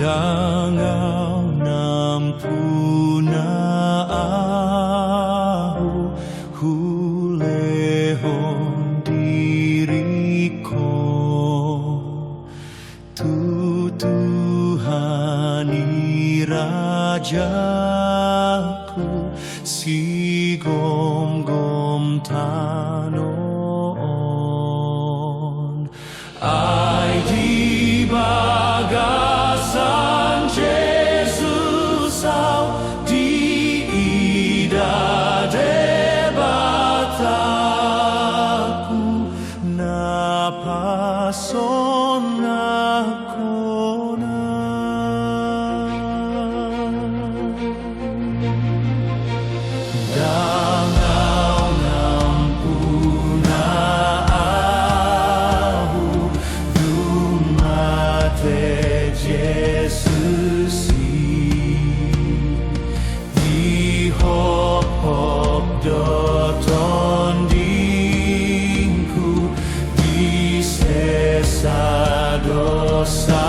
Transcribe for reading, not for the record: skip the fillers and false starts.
Jangan ampuna aku hulehon diriku, Tuhani Rajaku, si gom-gom tanon. Ai di bagasan Jesus au di ida debataku, napason aku na. Danau nampuna aku dumate Jesus di hop-hop doton dingku di sesa dosa.